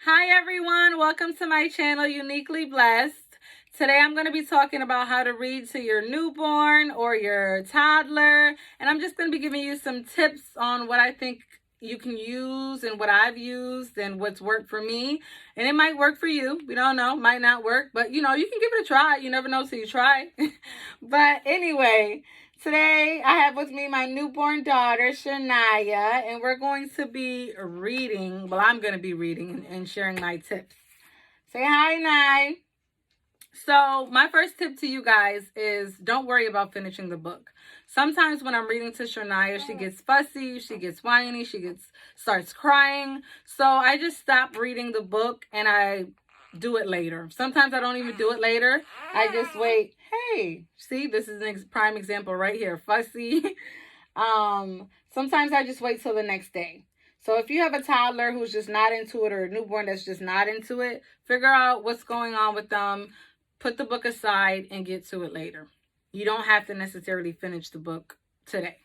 Hi everyone, welcome to my channel, Uniquely Blessed. Today I'm going to be talking about how to read to your newborn or your toddler. And I'm just going to be giving you some tips on what I think you can use and what I've used and what's worked for me. And it might work for you. We don't know, might not work, but you can give it a try. You never know till you try. But anyway, today I have with me my newborn daughter, Shania, and we're going to be reading. Well, I'm going to be reading and sharing my tips. Say hi, Nye. So my first tip to you guys is don't worry about finishing the book. Sometimes when I'm reading to Shania, she gets fussy, she gets whiny, starts crying. So I just stop reading the book and I do it later. Sometimes I don't even do it later. I just wait. Hey, see, this is a prime example right here. Fussy. Sometimes I just wait till the next day. So if you have a toddler who's just not into it or a newborn that's just not into it, figure out what's going on with them. Put the book aside and get to it later. You don't have to necessarily finish the book today.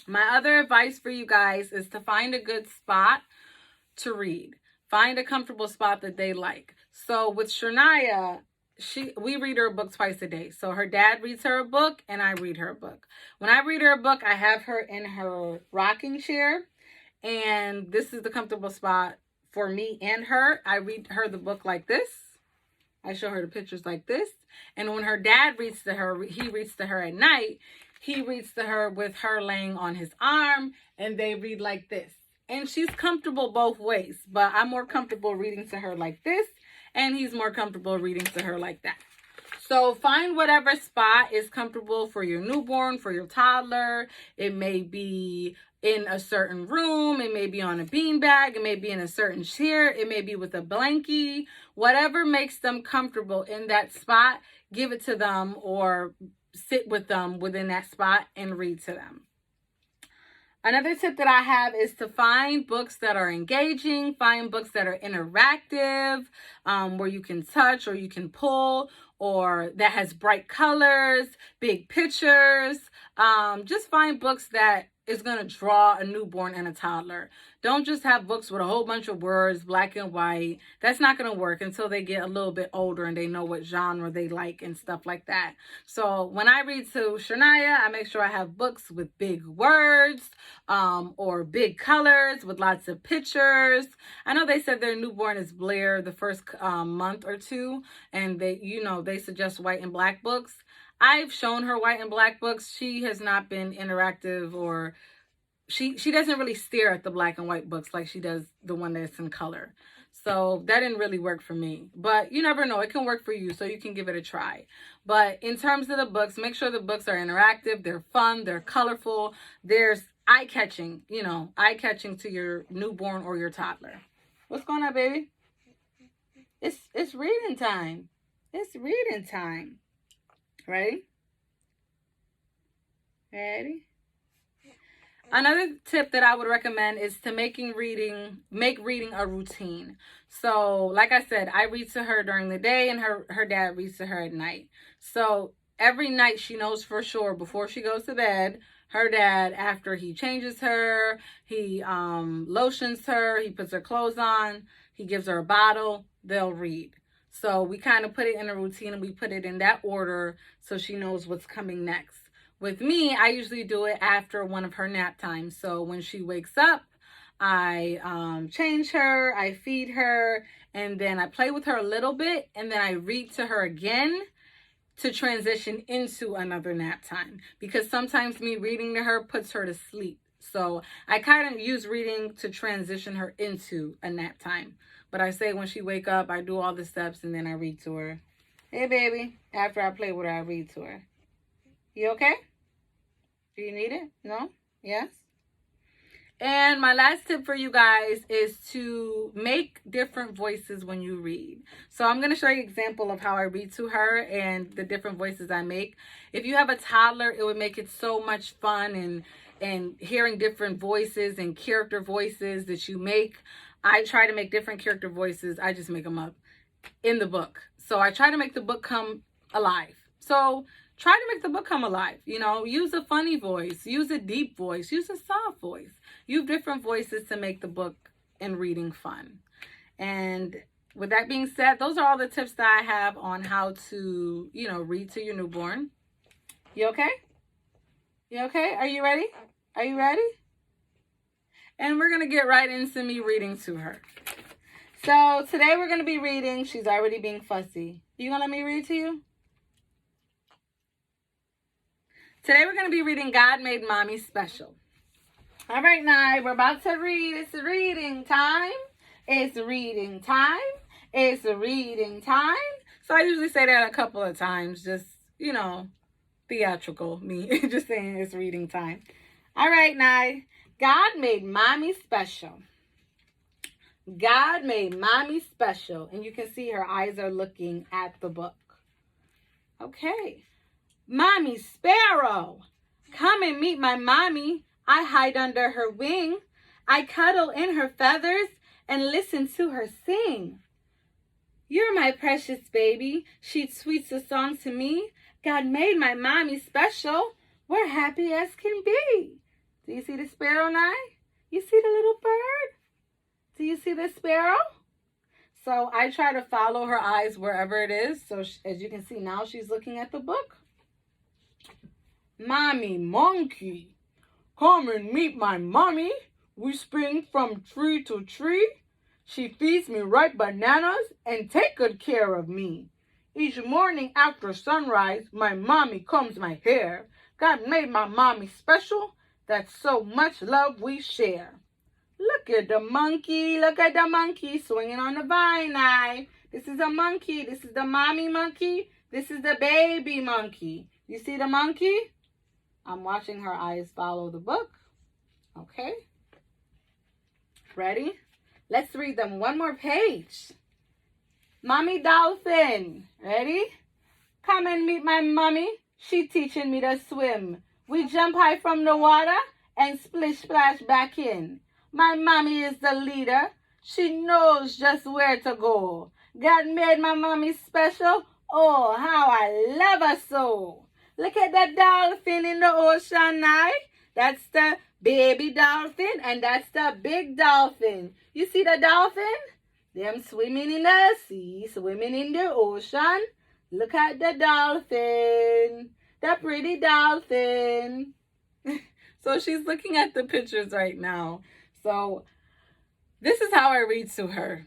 My other advice for you guys is to find a good spot to read. Find a comfortable spot that they like. So with Shania, we read her a book twice a day. So her dad reads her a book and I read her a book. When I read her a book, I have her in her rocking chair. And this is the comfortable spot for me and her. I read her the book like this. I show her the pictures like this. And when her dad reads to her, he reads to her at night. He reads to her with her laying on his arm. And they read like this. And she's comfortable both ways. But I'm more comfortable reading to her like this. And he's more comfortable reading to her like that. So find whatever spot is comfortable for your newborn, for your toddler. It may be in a certain room. It may be on a beanbag. It may be in a certain chair. It may be with a blankie. Whatever makes them comfortable in that spot, give it to them or sit with them within that spot and read to them. Another tip that I have is to find books that are engaging, find books that are interactive, where you can touch or you can pull, or that has bright colors, big pictures. Just find books that is going to draw a newborn and a toddler. Don't just have books with a whole bunch of words, black and white. That's not going to work until they get a little bit older and they know what genre they like and stuff like that. So when I read to Shania, I make sure I have books with big words, or big colors with lots of pictures. I know they said their newborn is Blair the first month or two, and they suggest white and black books. I've shown her white and black books. She has not been interactive, or she doesn't really stare at the black and white books like she does the one that's in color. So that didn't really work for me. But you never know. It can work for you, so you can give it a try. But in terms of the books, make sure the books are interactive, they're fun, they're colorful, there's eye-catching, eye-catching to your newborn or your toddler. What's going on, baby? It's reading time. It's reading time. Ready? Ready? Another tip that I would recommend is to make reading a routine. So, like I said, I read to her during the day and her dad reads to her at night. So, every night she knows for sure before she goes to bed, her dad, after he changes her, he lotions her, he puts her clothes on, he gives her a bottle, they'll read. So we kind of put it in a routine and we put it in that order so she knows what's coming next. With me, I usually do it after one of her nap times. So when she wakes up, I change her, I feed her, and then I play with her a little bit, and then I read to her again to transition into another nap time. Because sometimes me reading to her puts her to sleep. So I kind of use reading to transition her into a nap time. But I say when she wake up, I do all the steps and then I read to her. Hey, baby. After I play with her, I read to her. You okay? Do you need it? No? Yes? And my last tip for you guys is to make different voices when you read. So I'm going to show you an example of how I read to her and the different voices I make. If you have a toddler, it would make it so much fun and hearing different voices and character voices that you make. I try to make different character voices. I just make them up in the book. So I try to make the book come alive. So try to make the book come alive. Use a funny voice, use a deep voice, use a soft voice. Use different voices to make the book and reading fun. And with that being said, those are all the tips that I have on how to, read to your newborn. You okay? You okay? Are you ready? Are you ready? And we're going to get right into me reading to her. So today we're going to be reading, she's already being fussy. You going to let me read to you? Today we're going to be reading God Made Mommy Special. All right, now we're about to read. It's reading time. It's reading time. It's reading time. So I usually say that a couple of times, just, theatrical, me just saying it's reading time. All right, now, God made mommy special. God made mommy special. And you can see her eyes are looking at the book. Okay. Mommy Sparrow, come and meet my mommy. I hide under her wing. I cuddle in her feathers and listen to her sing. You're my precious baby. She tweets a song to me. God made my mommy special. We're happy as can be. Do you see the sparrow now? You see the little bird? Do you see the sparrow? So I try to follow her eyes wherever it is. So as you can see now, she's looking at the book. Mommy monkey, come and meet my mommy. We spring from tree to tree. She feeds me ripe bananas and take good care of me. Each morning after sunrise, my mommy combs my hair. God made my mommy special. That's so much love we share. Look at the monkey. Look at the monkey swinging on the vine. Now, this is a monkey. This is the mommy monkey. This is the baby monkey. You see the monkey? I'm watching her eyes follow the book. Okay. Ready? Let's read them one more page. Mommy dolphin. Ready? Come and meet my mommy. She teaching me to swim. We jump high from the water and splish splash back in. My mommy is the leader. She knows just where to go. God made my mommy special. Oh, how I love her so. Look at that dolphin in the ocean now. That's the baby dolphin and that's the big dolphin. You see the dolphin? Them swimming in the sea, swimming in the ocean. Look at the dolphin. The pretty dolphin. So she's looking at the pictures right now. So this is how I read to her.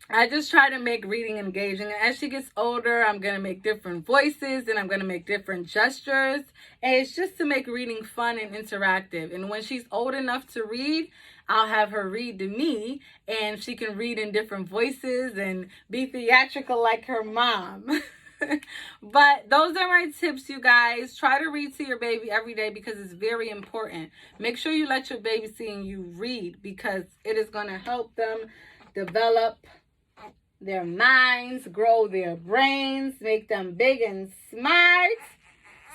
I just try to make reading engaging. As she gets older, I'm going to make different voices and I'm going to make different gestures. And it's just to make reading fun and interactive. And when she's old enough to read, I'll have her read to me and she can read in different voices and be theatrical like her mom. But those are my tips, you guys. Try to read to your baby every day because it's very important. Make sure you let your baby see you read because it is going to help them develop their minds, grow their brains, make them big and smart.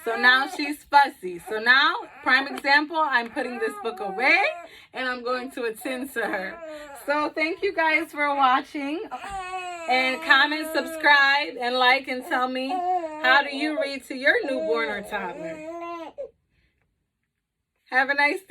So now she's fussy. So now, prime example, I'm putting this book away and I'm going to attend to her. So thank you guys for watching. And comment, subscribe, and like and tell me, how do you read to your newborn or toddler? Have a nice day.